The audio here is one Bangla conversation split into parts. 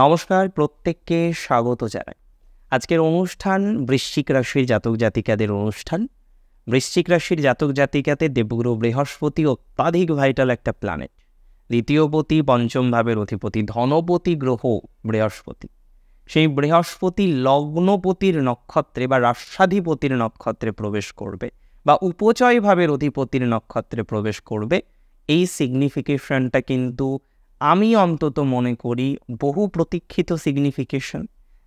নমস্কার, প্রত্যেককে স্বাগত জানাই। আজকের অনুষ্ঠান বৃশ্চিক রাশির জাতক জাতিকাদের অনুষ্ঠান। বৃশ্চিক রাশির জাতক জাতিকাদের দেবগুরু বৃহস্পতি অত্যাধিক ভাইটাল একটা প্ল্যানেট। দ্বিতীয়পতি, পঞ্চম ভাবের অধিপতি, ধনপতি গ্রহ বৃহস্পতি। সেই বৃহস্পতি লগ্নপতির নক্ষত্রে বা রাষ্ট্রাধিপতির নক্ষত্রে প্রবেশ করবে বা উপচয় ভাবের অধিপতির নক্ষত্রে প্রবেশ করবে। এই সিগনিফিকেশনটা কিন্তু আমি অন্তত মনে করি বহু প্রতীক্ষিত সিগনিফিকেশন,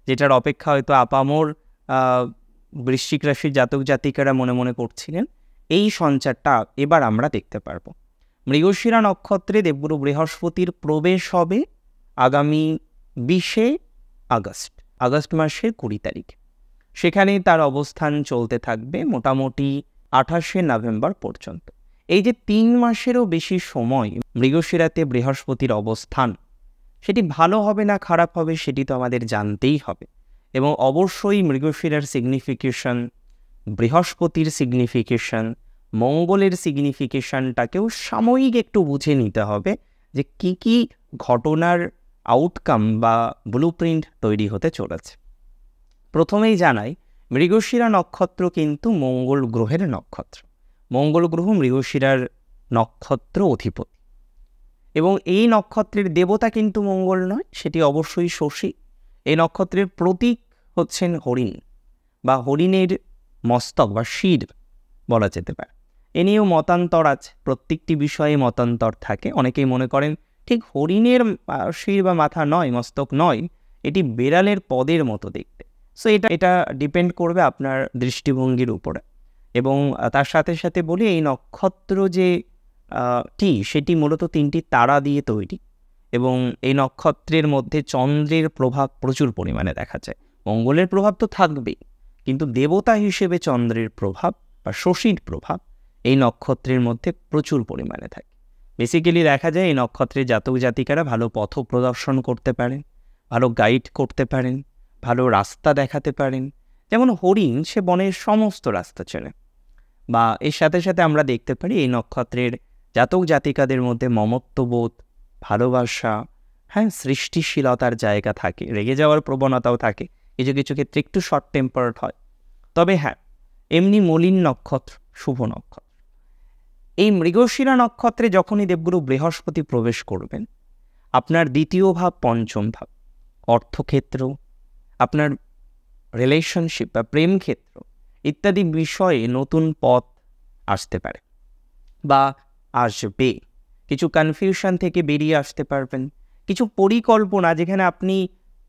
যেটার অপেক্ষা হয়তো আপামর বৃশ্চিক রাশির জাতক জাতিকারা মনে মনে করছিলেন। এই সঞ্চারটা এবার আমরা দেখতে পারবো। মৃগশিরা নক্ষত্রে দেবগুরু বৃহস্পতির প্রবেশ হবে আগামী 20শে আগস্ট মাসের 20 তারিখ। সেখানে তার অবস্থান চলতে থাকবে মোটামুটি 28শে নভেম্বর পর্যন্ত। এই যে 3 মাসেরও বেশি সময় মৃগশিরাতে বৃহস্পতির অবস্থান, সেটি ভালো হবে না খারাপ হবে সেটি তো আমাদের জানতেই হবে। এবং অবশ্যই মৃগশিরার সিগনিফিকেশন, বৃহস্পতির সিগনিফিকেশন, মঙ্গলের সিগনিফিকেশনটাকেও সাময়িক একটু বুঝে নিতে হবে যে কি কি ঘটনার আউটকাম বা ব্লুপ্রিন্ট তৈরি হতে চলেছে। প্রথমেই জানাই, মৃগশিরা নক্ষত্র কিন্তু মঙ্গল গ্রহের নক্ষত্র। মঙ্গল গ্রহ মৃগশিরার নক্ষত্র অধিপতি এবং এই নক্ষত্রের দেবতা কিন্তু মঙ্গল নয়, সেটি অবশ্যই শশী। এই নক্ষত্রের প্রতীক হচ্ছেন হরিণ বা হরিণের মস্তক বা শির বলা যেতে পারে। এ নিয়েও মতান্তর আছে, প্রত্যেকটি বিষয়ে মতান্তর থাকে। অনেকেই মনে করেন ঠিক হরিণের শির বা মাথা নয়, মস্তক নয়, এটি বেড়ালের পদের মতো দেখতে। সো এটা ডিপেন্ড করবে আপনার দৃষ্টিভঙ্গির উপরে। এবং তার সাথে সাথে বলি, এই নক্ষত্র যে সেটি মূলত 3টি তারা দিয়ে তৈরি এবং এই নক্ষত্রের মধ্যে চন্দ্রের প্রভাব প্রচুর পরিমাণে দেখা যায়। মঙ্গলের প্রভাব তো থাকবেই, কিন্তু দেবতা হিসেবে চন্দ্রের প্রভাব বা শশীর প্রভাব এই নক্ষত্রের মধ্যে প্রচুর পরিমাণে থাকে। বেসিক্যালি দেখা যায় এই নক্ষত্রের জাতক জাতিকারা ভালো পথ প্রদর্শন করতে পারেন, ভালো গাইড করতে পারেন, ভালো রাস্তা দেখাতে পারেন। যেমন হরিণ, সে বনের সমস্ত রাস্তা চেনে। বা এর সাথে সাথে আমরা দেখতে পারি এই নক্ষত্রের জাতক জাতিকাদের মধ্যে মমত্ববোধ, ভালোবাসা, সৃষ্টিশীলতার জায়গা থাকে, রেগে যাওয়ার প্রবণতাও থাকে, কিছু কিছু ক্ষেত্রে একটু শর্ট টেম্পার্ড হয়। তবে এমনি মলিন নক্ষত্র, শুভ নক্ষত্র। এই মৃগশিরা নক্ষত্রে যখনই দেবগুরু বৃহস্পতি প্রবেশ করবেন, আপনার দ্বিতীয় ভাব, পঞ্চম ভাব, অর্থক্ষেত্র, আপনার রিলেশনশিপ বা প্রেম ক্ষেত্র ইত্যাদি বিষয়ে নতুন পথ আসতে পারে বা আসবে। কিছু কনফিউশন থেকে বেরিয়ে আসতে পারবেন। কিছু পরিকল্পনা যেখানে আপনি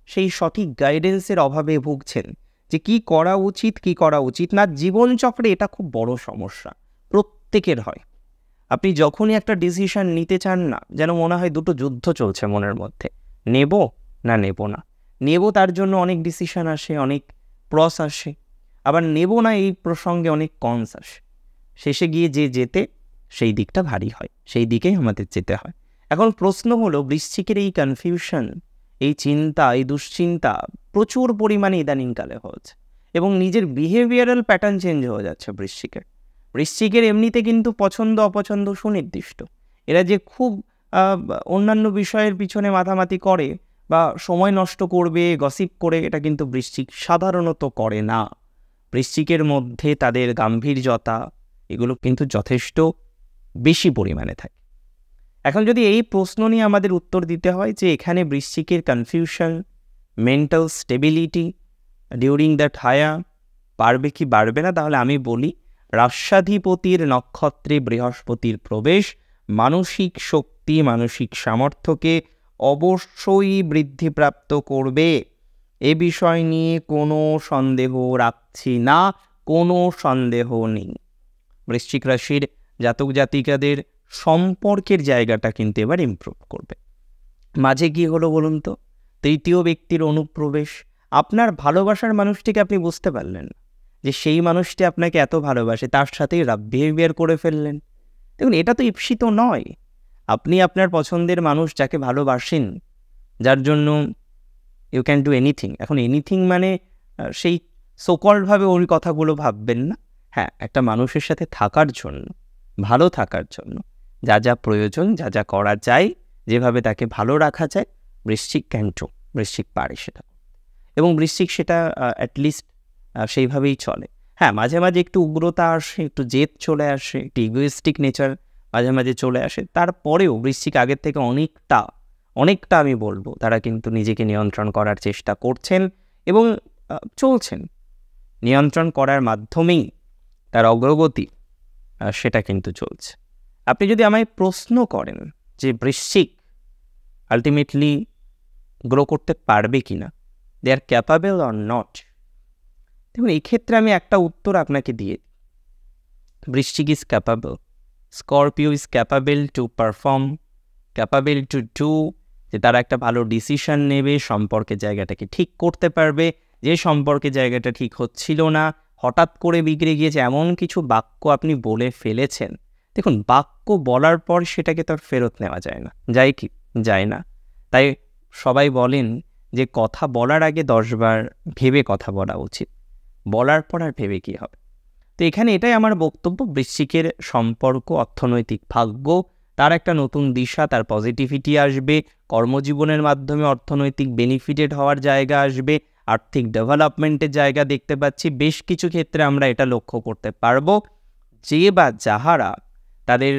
সেই সঠিক গাইডেন্সের অভাবে ভুগছেন, যে কি করা উচিত কি করা উচিত না। জীবনচক্রে এটা খুব বড় সমস্যা, প্রত্যেকের হয়। আপনি যখনই একটা ডিসিশন নিতে চান না, যেন মনে হয় দুটো যুদ্ধ চলছে মনের মধ্যে, নেব না নেব না। নেব তার জন্য অনেক ডিসিশন আসে, অনেক প্রস আসে, আবার নেব না এই প্রসঙ্গে অনেক কনস আসে। শেষে গিয়ে যেতে সেই দিকটা ভারী হয়, সেই দিকেই আমাদের যেতে হয়। এখন প্রশ্ন হলো, বৃশ্চিকের এই কনফিউশন, এই চিন্তা, এই দুশ্চিন্তা প্রচুর পরিমাণে ইদানিংকালে হচ্ছে এবং নিজের বিহেভিয়ারাল প্যাটার্ন চেঞ্জ হয়ে যাচ্ছে বৃশ্চিকের এমনিতে কিন্তু পছন্দ অপছন্দ সুনির্দিষ্ট। এরা যে খুব অন্যান্য বিষয়ের পিছনে মাথামাতি করে বা সময় নষ্ট করবে, গসিপ করে, এটা কিন্তু বৃশ্চিক সাধারণত করে না। বৃশ্চিকের মধ্যে তাদের গাম্ভীর্যতা এগুলো কিন্তু যথেষ্ট বেশি পরিমাণে থাকে। এখন যদি এই প্রশ্ন নিয়ে আমাদের উত্তর দিতে হয় যে এখানে বৃশ্চিকের confusion, mental stability during that পারবে কি পারবে না, তাহলে আমি বলি, রাষ্ট্রাধিপতির নক্ষত্রে বৃহস্পতির প্রবেশ মানসিক শক্তি, মানসিক সামর্থ্যকে অবশ্যই বৃদ্ধিপ্রাপ্ত করবে। এ বিষয় নিয়ে কোনো সন্দেহ রাখছি না, কোনো সন্দেহ নেই। বৃশ্চিক রাশির জাতক জাতিকাদের সম্পর্কের জায়গাটা কিন্তু এবার ইমপ্রুভ করবে। মাঝে কি হলো বলুন তো? তৃতীয় ব্যক্তির অনুপ্রবেশ। আপনার ভালোবাসার মানুষটিকে আপনি বুঝতে পারলেন না যে সেই মানুষটি আপনাকে এত ভালোবাসে, তার সাথেই রাব বিহেভিয়ার করে ফেললেন। দেখুন, এটা তো ঈপ্সিত নয়। আপনি আপনার পছন্দের মানুষ যাকে ভালোবাসেন, যার জন্য ইউ ক্যান ডু এনিথিং। এখন এনিথিং মানে সেই সোকল্ডভাবে ওই কথাগুলো ভাববেন না। একটা মানুষের সাথে থাকার জন্য, ভালো থাকার জন্য যা যা প্রয়োজন, যা যা করা যায়, যেভাবে তাকে ভালো রাখা যায়, বৃশ্চিক ক্যান ডু। বৃশ্চিক পারে সেটা, এবং বৃশ্চিক সেটা অ্যাটলিস্ট সেইভাবেই চলে। হ্যাঁ, মাঝে মাঝে একটু উগ্রতা আসে, একটু জেদ চলে আসে, একটু ইগোইস্টিক নেচার মাঝে মাঝে চলে আসে, তারপরেও বৃশ্চিক আগের থেকে অনেকটা আমি বলবো তারা কিন্তু নিজেকে নিয়ন্ত্রণ করার চেষ্টা করছেন এবং চলছেন। নিয়ন্ত্রণ করার মাধ্যমেই তার অগ্রগতি সেটা কিন্তু চলছে। আপনি যদি আমায় প্রশ্ন করেন যে বৃশ্চিক আলটিমেটলি গ্রো করতে পারবে কিনা, দে আর ক্যাপাবল অর নট, দেখুন এই ক্ষেত্রে আমি একটা উত্তর আপনাকে দিয়ে দিই। বৃশ্চিক is capable, Scorpio is capable to perform, capable to do, যে তারা একটা ভালো ডিসিশন নেবে, সম্পর্কের জায়গাটাকে ঠিক করতে পারবে। যে সম্পর্কের জায়গাটা ঠিক হচ্ছিল না, হঠাৎ করে বিগড়ে গিয়েছে, এমন কিছু বাক্য আপনি বলে ফেলেছেন। দেখুন, বাক্য বলার পর সেটাকে তো আর ফেরত নেওয়া যায় না, যায় কি? যায় না। তাই সবাই বলেন যে কথা বলার আগে 10 বার ভেবে কথা বলা উচিত, বলার পর আর ভেবে কী হবে। তো এখানে এটাই আমার বক্তব্য, বৃশ্চিকের সম্পর্ক, অর্থনৈতিক ভাগ্য, তার একটা নতুন দিশা, তার পজিটিভিটি আসবে, কর্মজীবনের মাধ্যমে অর্থনৈতিক বেনিফিটেড হওয়ার জায়গা আসবে, আর্থিক ডেভেলপমেন্টের জায়গা দেখতে পাচ্ছি। বেশ কিছু ক্ষেত্রে আমরা এটা লক্ষ্য করতে পারবো যে বা যাহারা তাদের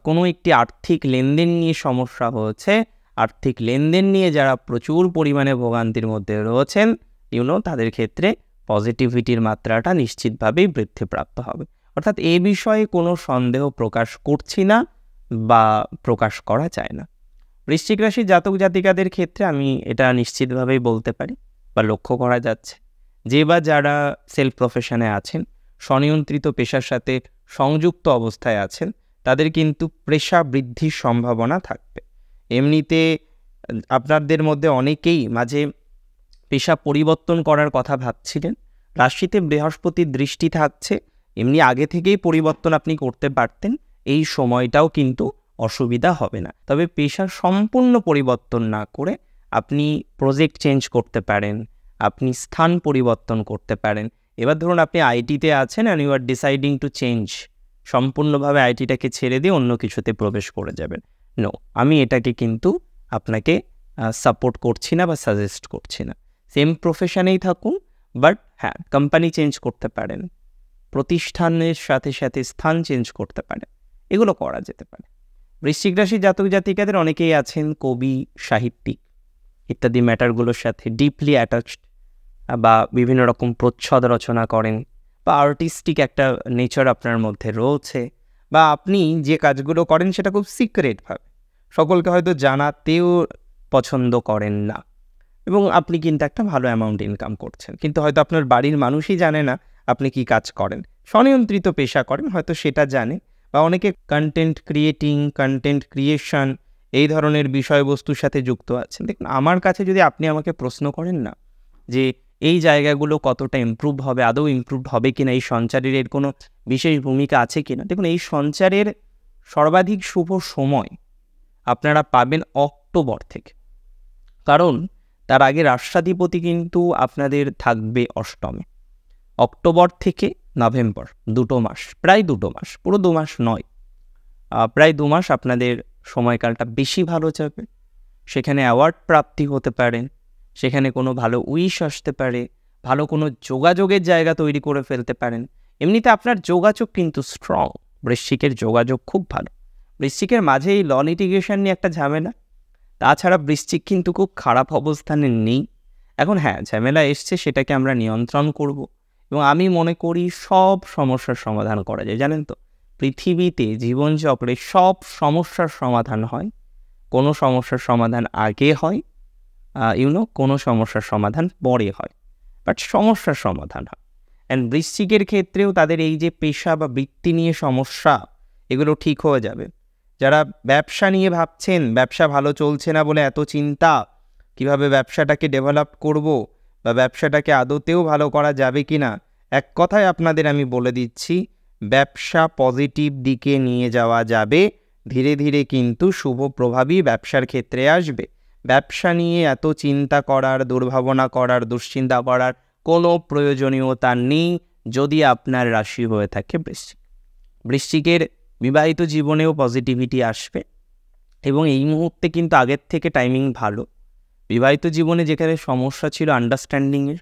কোনো একটি আর্থিক লেনদেন নিয়ে সমস্যা হয়েছে, আর্থিক লেনদেন নিয়ে যারা প্রচুর পরিমাণে ভোগান্তির মধ্যে রয়েছেন, তাদের ক্ষেত্রে পজিটিভিটির মাত্রাটা নিশ্চিতভাবেই বৃদ্ধিপ্রাপ্ত হবে। অর্থাৎ এ বিষয়ে কোনো সন্দেহ প্রকাশ করছি না বা প্রকাশ করা যায় না। বৃশ্চিক রাশির জাতক জাতিকাদের ক্ষেত্রে আমি এটা নিশ্চিতভাবেই বলতে পারি বা লক্ষ্য করা যাচ্ছে, যে বা যারা সেলফ প্রফেশনে আছেন, স্বনিয়ন্ত্রিত পেশার সাথে সংযুক্ত অবস্থায় আছেন, তাদের কিন্তু পেশা বৃদ্ধির সম্ভাবনা থাকবে। এমনিতে আপনাদের মধ্যে অনেকেই মাঝে পেশা পরিবর্তন করার কথা ভাবছিলেন। রাশিতে বৃহস্পতির দৃষ্টি থাকছে, এমনি আগে থেকেই পরিবর্তন আপনি করতে পারতেন, এই সময়টাও কিন্তু অসুবিধা হবে না। তবে পেশার সম্পূর্ণ পরিবর্তন না করে আপনি প্রজেক্ট চেঞ্জ করতে পারেন, আপনি স্থান পরিবর্তন করতে পারেন। এবার ধরুন আপনি আইটিতে আছেন and you are deciding to change, সম্পূর্ণভাবে আইটিটাকে ছেড়ে দিয়ে অন্য কিছুতে প্রবেশ করে যাবেন। নো, আমি এটাকে কিন্তু আপনাকে সাপোর্ট করছি না বা সাজেস্ট করছি না। সেম প্রফেশনেই থাকুন, বাট হ্যাঁ, কোম্পানি চেঞ্জ করতে পারেন, প্রতিষ্ঠানের সাথে সাথে স্থান চেঞ্জ করতে পারেন, এগুলো করা যেতে পারে। বৃশ্চিক রাশি জাতক জাতিকাদের অনেকেই আছেন কবি, সাহিত্যিক ইত্যাদি ম্যাটারগুলোর সাথে ডিপলি অ্যাটাচড, বা বিভিন্ন রকম প্রচ্ছদ রচনা করেন, বা আর্টিস্টিক একটা নেচার আপনার মধ্যে রয়েছে, বা আপনি যে কাজগুলো করেন সেটা খুব সিক্রেটভাবে সকলকে হয়তো জানাতেও পছন্দ করেন না, এবং আপনি কিন্তু একটা ভালো অ্যামাউন্ট ইনকাম করছেন, কিন্তু হয়তো আপনার বাড়ির মানুষই জানে না আপনি কি কাজ করেন। স্বনিয়ন্ত্রিত পেশা করেন, হয়তো সেটা জানে, বা অনেকে কন্টেন্ট ক্রিয়েশন এই ধরনের বিষয়বস্তুর সাথে যুক্ত আছেন। দেখুন, আমার কাছে যদি আপনি আমাকে প্রশ্ন করেন না যে এই জায়গাগুলো কতটা ইমপ্রুভ হবে, আদৌ ইমপ্রুভ হবে কিনা, এই সঞ্চারের এর কোনো বিশেষ ভূমিকা আছে কিনা, দেখুন এই সঞ্চারের সর্বাধিক শুভ সময় আপনারা পাবেন অক্টোবর থেকে, কারণ তার আগে রাষ্ট্রাধিপতি কিন্তু আপনাদের থাকবে অষ্টমে। অক্টোবর থেকে নভেম্বর 2 মাস, প্রায় 2 মাস, পুরো 2 মাস নয়, প্রায় 2 মাস আপনাদের সময়কালটা বেশি ভালো যাবে। সেখানে অ্যাওয়ার্ড প্রাপ্তি হতে পারেন, সেখানে কোনো ভালো উইশ আসতে পারে, ভালো কোনো যোগাযোগের জায়গা তৈরি করে ফেলতে পারেন। এমনিতে আপনার যোগাযোগ কিন্তু স্ট্রং, বৃশ্চিকের যোগাযোগ খুব ভালো। বৃশ্চিকের মাঝে এই ল লিটিগেশন নিয়ে একটা ঝামেলা, তাছাড়া বৃশ্চিক কিন্তু খুব খারাপ অবস্থানে নেই। এখন হ্যাঁ, ঝামেলা এসছে, সেটাকে আমরা নিয়ন্ত্রণ করব, এবং আমি মনে করি সব সমস্যার সমাধান করা যায়। জানেন তো, পৃথিবীতে জীবনচক্রে সব সমস্যার সমাধান হয়, কোনো সমস্যার সমাধান আগে হয়, কোনো সমস্যার সমাধান পরে হয়, বাট সমস্যার সমাধান হয়। অ্যান্ড বৃশ্চিকের ক্ষেত্রেও তাদের এই যে পেশা বা বৃত্তি নিয়ে সমস্যা, এগুলো ঠিক হয়ে যাবে। যারা ব্যবসা নিয়ে ভাবছেন, ব্যবসা ভালো চলছে না বলে এত চিন্তা, কিভাবে ব্যবসাটাকে ডেভেলপ করব বা ব্যবসাটাকে আদতেও ভালো করা যাবে কি না, এক কথায় আপনাদের আমি বলে দিচ্ছি, ব্যবসা পজিটিভ দিকে নিয়ে যাওয়া যাবে। ধীরে ধীরে কিন্তু শুভ প্রভাবই ব্যবসার ক্ষেত্রে আসবে। ব্যবসা নিয়ে এত চিন্তা করার, দুর্ভাবনা করার, দুশ্চিন্তা করার কোনো প্রয়োজনীয়তা নেই যদি আপনার রাশি হয়ে থাকে বৃশ্চিক। বৃশ্চিকের বিবাহিত জীবনেও পজিটিভিটি আসবে, এবং এই মুহূর্তে কিন্তু আগের থেকে টাইমিং ভালো। বিবাহিত জীবনে যেখানে সমস্যা ছিল আন্ডারস্ট্যান্ডিংয়ের,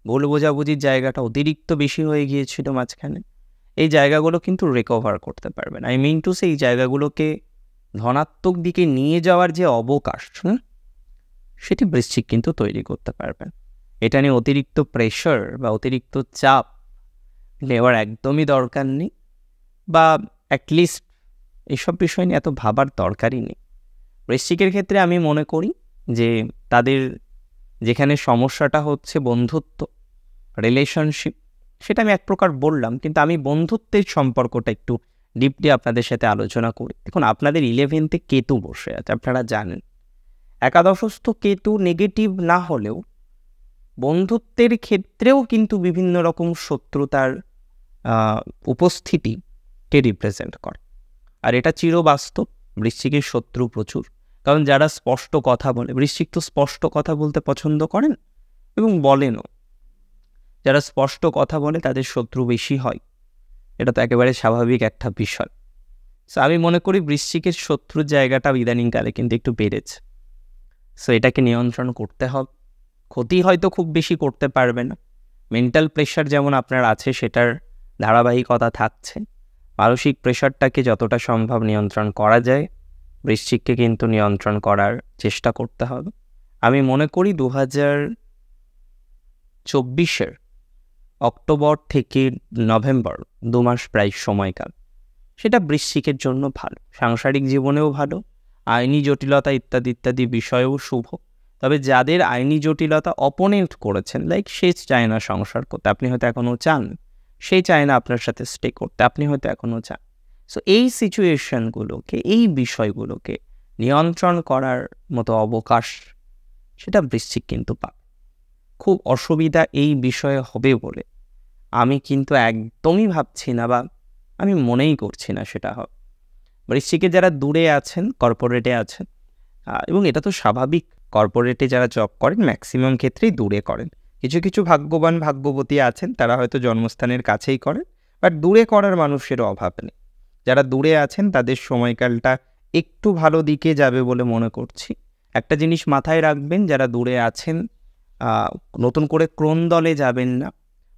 ভুল বোঝাবুঝির জায়গাটা অতিরিক্ত বেশি হয়ে গিয়েছিল মাঝখানে, এই জায়গাগুলো কিন্তু রিকভার করতে পারবেন। আই মিন টু সে এই জায়গাগুলোকে ধনাত্মক দিকে নিয়ে যাওয়ার যে অবকাশ, সেটি বৃশ্চিক কিন্তু তৈরি করতে পারবেন। এটা নিয়ে অতিরিক্ত প্রেশার বা অতিরিক্ত চাপ নেওয়ার একদমই দরকার নেই, বা অ্যাটলিস্ট এইসব বিষয় নিয়ে এত ভাবার দরকারই নেই। বৃশ্চিকের ক্ষেত্রে আমি মনে করি যে তাদের যেখানে সমস্যাটা হচ্ছে বন্ধুত্ব, রিলেশনশিপ, সেটা আমি এক প্রকার বললাম, কিন্তু আমি বন্ধুত্বের সম্পর্কটা একটু ডিপলি আপনাদের সাথে আলোচনা করি। দেখুন, আপনাদের 11th কেতু বসে আছে, আপনারা জানেন। একাদশস্থ কেতু নেগেটিভ না হলেও বন্ধুত্বের ক্ষেত্রেও কিন্তু বিভিন্ন রকম শত্রুতার উপস্থিতিকে রিপ্রেজেন্ট করে। আর এটা চিরবাস্তব, বৃশ্চিকের শত্রু প্রচুর। কারণ যারা স্পষ্ট কথা বলে, বৃশ্চিক তো স্পষ্ট কথা বলতে পছন্দ করেন এবং বলেনও, যারা স্পষ্ট কথা বলে তাদের শত্রু বেশি হয়, এটা তো একেবারে স্বাভাবিক একটা বিষয়। সো আমি মনে করি বৃশ্চিকের শত্রুর জায়গাটা ইদানিংকালে কিন্তু একটু বেড়েছে। সো এটাকে নিয়ন্ত্রণ করতে হবে। ক্ষতি হয়তো খুব বেশি করতে পারবে না, মেন্টাল প্রেশার যেমন আপনার আছে সেটার ধারাবাহিকতা থাকছে। মানসিক প্রেশারটাকে যতটা সম্ভব নিয়ন্ত্রণ করা যায়, বৃশ্চিককে কিন্তু নিয়ন্ত্রণ করার চেষ্টা করতে হবে। আমি মনে করি 2024 অক্টোবর থেকে নভেম্বর 2 মাস প্রায় সময়কাল, সেটা বৃশ্চিকের জন্য ভালো, সাংসারিক জীবনেও ভালো, আইনি জটিলতা ইত্যাদি ইত্যাদি বিষয়েও শুভ। তবে যাদের আইনি জটিলতা অপোনেন্ট করেছেন, লাইক সে চায় না সংসার করতে, আপনি হয়তো এখনও চান, সে চায় না আপনার সাথে স্টে করতে, আপনি হয়তো এখনও চান। সো এই সিচুয়েশনগুলোকে, এই বিষয়গুলোকে নিয়ন্ত্রণ করার মতো অবকাশ সেটা বৃশ্চিক কিন্তু পাবে। খুব অসুবিধা এই বিষয়ে হবে বলে আমি কিন্তু একদমই ভাবছি না, বা আমি মনেই করছি না সেটা হবে। বৃশ্চিকে যারা দূরে আছেন, কর্পোরেটে আছেন, এবং এটা তো স্বাভাবিক, কর্পোরেটে যারা জব করেন ম্যাক্সিমাম ক্ষেত্রেই দূরে করেন। কিছু কিছু ভাগ্যবান ভাগ্যবতী আছেন, তারা হয়তো জন্মস্থানের কাছেই করেন, বাট দূরে করার মানুষেরও অভাব নেই। যারা দূরে আছেন তাদের সময়কালটা একটু ভালো দিকে যাবে বলে মনে করছি। একটা জিনিস মাথায় রাখবেন, যারা দূরে আছেন নতুন করে ক্রোন দলে যাবেন না।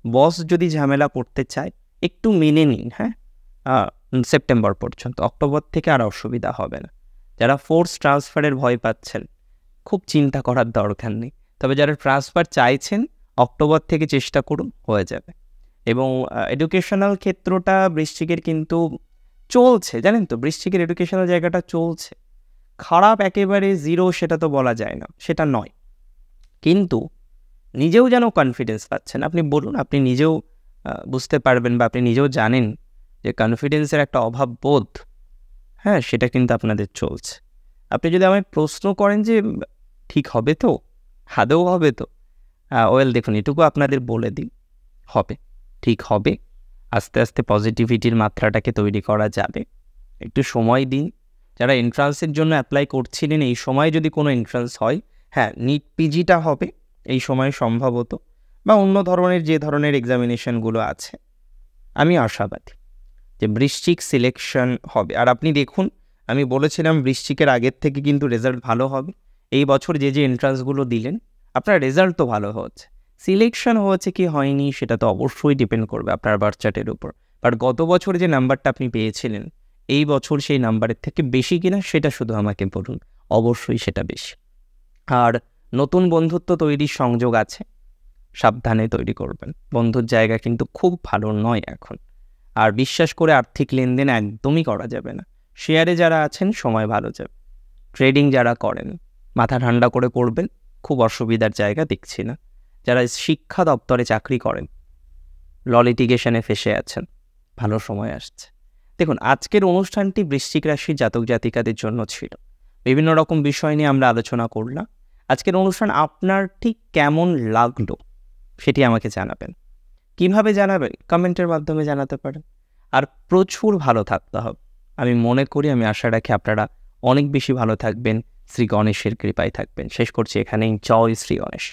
বস যদি ঝামেলা করতে চায় একটু মেনে নিন, হ্যাঁ, সেপ্টেম্বর পর্যন্ত, অক্টোবর থেকে আর অসুবিধা হবে না। যারা ফোর্স ট্রান্সফারের ভয় পাচ্ছেন, খুব চিন্তা করার দরকার নেই। তবে যারা ট্রান্সফার চাইছেন, অক্টোবর থেকে চেষ্টা করুন, হয়ে যাবে। এবং এডুকেশনাল ক্ষেত্রটা বৃশ্চিকের কিন্তু চলছে, জানেন তো, বৃশ্চিকের এডুকেশনাল জায়গাটা চলছে। খারাপ একেবারে জিরো সেটা তো বলা যায় না, সেটা নয়, কিন্তু নিজেও যেন কনফিডেন্স পাচ্ছেন। আপনি বলুন, আপনি নিজেও বুঝতে পারবেন, বা আপনি নিজেও জানেন যে কনফিডেন্সের একটা অভাব বোধ, হ্যাঁ, সেটা কিন্তু আপনাদের চলছে। আপনি যদি আমায় প্রশ্ন করেন যে ঠিক হবে তো, আদৌ হবে তো, ওয়েল দেখুন, এটুকু আপনাদের বলে দিই, হবে, ঠিক হবে। আস্তে আস্তে পজিটিভিটির মাত্রাটাকে তৈরি করা যাবে, একটু সময় দিন। যারা এন্ট্রান্সের জন্য অ্যাপ্লাই করছিলেন, এই সময় যদি কোনো এন্ট্রান্স হয়, হ্যাঁ, নিট পিজিটা হবে এই সময় সম্ভবত, বা অন্য ধরনের যে ধরনের এক্সামিনেশনগুলো আছে, আমি আশাবাদী যে বৃশ্চিক সিলেকশন হবে। আর আপনি দেখুন, আমি বলেছিলাম বৃশ্চিকের আগের থেকে কিন্তু রেজাল্ট ভালো হবে। এই বছর যে যে এন্ট্রান্সগুলো দিলেন, আপনার রেজাল্ট তো ভালো হচ্ছে, সিলেকশন হয়েছে কি হয়নি সেটা তো অবশ্যই ডিপেন্ড করবে আপনার বার্থ চার্টের উপর। বাট গত বছর যে নাম্বারটা আপনি পেয়েছিলেন, এই বছর সেই নাম্বারের থেকে বেশি কিনা সেটা শুধু আমাকে বলুন, অবশ্যই সেটা বেশি। আর নতুন বন্ধুত্ব তৈরির সংযোগ আছে, সাবধানে তৈরি করবেন। বন্ধুর জায়গা কিন্তু খুব ভালো নয় এখন। আর বিশ্বাস করে আর্থিক লেনদেন একদমই করা যাবে না। শেয়ারে যারা আছেন সময় ভালো যাবে, ট্রেডিং যারা করেন মাথা ঠান্ডা করে করবেন, খুব অসুবিধার জায়গা দেখছি না। যারা শিক্ষা দপ্তরে চাকরি করেন, ল লিটিগেশনে ফেসে আছেন, ভালো সময় আসছে। দেখুন, আজকের অনুষ্ঠানটি বৃশ্চিক রাশির জাতক জাতিকাদের জন্য ছিল। বিভিন্ন রকম বিষয় নিয়ে আমরা আলোচনা করলাম। আজকের অনুষ্ঠান আপনার ঠিক কেমন লাগলো সেটি আমাকে জানাবেন। কিভাবে জানাবেন? কমেন্টের মাধ্যমে জানাতে পারেন। আর প্রচুর ভালো থাকতে হবে। আমি মনে করি, আমি আশা রাখি আপনারা অনেক বেশি ভালো থাকবেন, শ্রী গণেশের কৃপায় থাকবেন। শেষ করছি এখানেই। জয় শ্রী গণেশ।